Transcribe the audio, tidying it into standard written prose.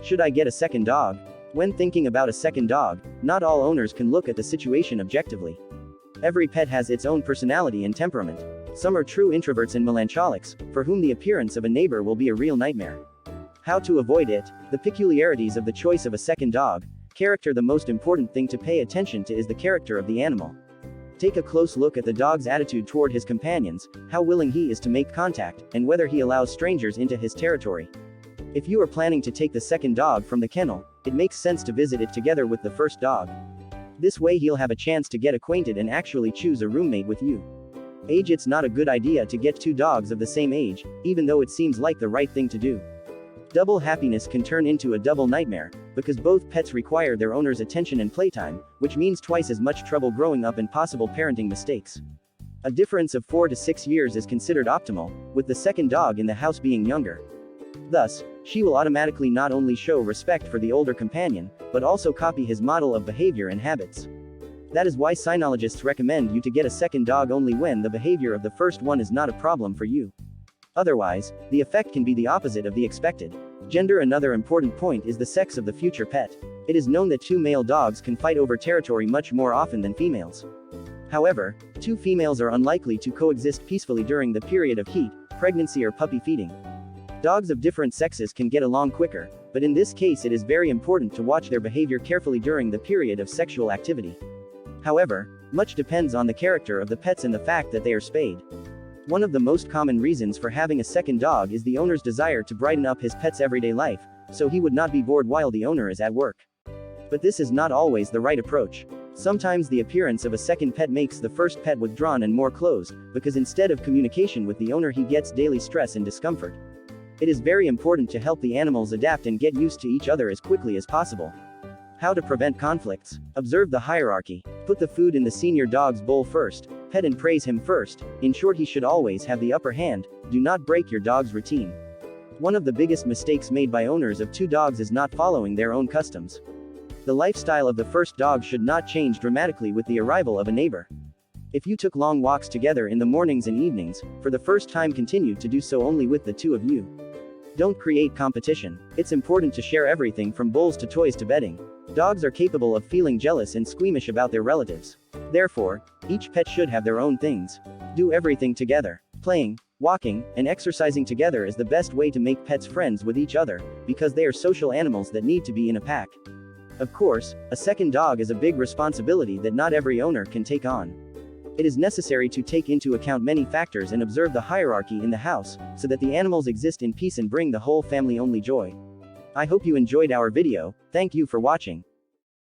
Should I get a second dog? When thinking about a second dog, not all owners can look at the situation objectively. Every pet has its own personality and temperament. Some are true introverts and melancholics, for whom the appearance of a neighbor will be a real nightmare. How to avoid it? The peculiarities of the choice of a second dog. Character. The most important thing to pay attention to is the character of the animal. Take a close look at the dog's attitude toward his companions, how willing he is to make contact, and whether he allows strangers into his territory. If you are planning to take the second dog from the kennel, it makes sense to visit it together with the first dog. This way he'll have a chance to get acquainted and actually choose a roommate with you. Age. It's not a good idea to get two dogs of the same age, even though it seems like the right thing to do. Double happiness can turn into a double nightmare, because both pets require their owner's attention and playtime, which means twice as much trouble growing up and possible parenting mistakes. A difference of 4 to 6 years is considered optimal, with the second dog in the house being younger. Thus, she will automatically not only show respect for the older companion, but also copy his model of behavior and habits. That is why cynologists recommend you to get a second dog only when the behavior of the first one is not a problem for you. Otherwise, the effect can be the opposite of the expected. Gender. Another important point is the sex of the future pet. It is known that two male dogs can fight over territory much more often than females. However, two females are unlikely to coexist peacefully during the period of heat, pregnancy or puppy feeding. Dogs of different sexes can get along quicker, but in this case it is very important to watch their behavior carefully during the period of sexual activity. However, much depends on the character of the pets and the fact that they are spayed. One of the most common reasons for having a second dog is the owner's desire to brighten up his pet's everyday life, so he would not be bored while the owner is at work. But this is not always the right approach. Sometimes the appearance of a second pet makes the first pet withdrawn and more closed, because instead of communication with the owner he gets daily stress and discomfort. It is very important to help the animals adapt and get used to each other as quickly as possible. How to prevent conflicts? Observe the hierarchy. Put the food in the senior dog's bowl first, pet and praise him first. In short, he should always have the upper hand. Do not break your dog's routine. One of the biggest mistakes made by owners of two dogs is not following their own customs. The lifestyle of the first dog should not change dramatically with the arrival of a neighbor. If you took long walks together in the mornings and evenings, for the first time continue to do so only with the two of you. Don't create competition. It's important to share everything from bowls to toys to bedding. Dogs are capable of feeling jealous and squeamish about their relatives. Therefore, each pet should have their own things. Do everything together. Playing, walking, and exercising together is the best way to make pets friends with each other, because they are social animals that need to be in a pack. Of course, a second dog is a big responsibility that not every owner can take on. It is necessary to take into account many factors and observe the hierarchy in the house, so that the animals exist in peace and bring the whole family only joy. I hope you enjoyed our video. Thank you for watching.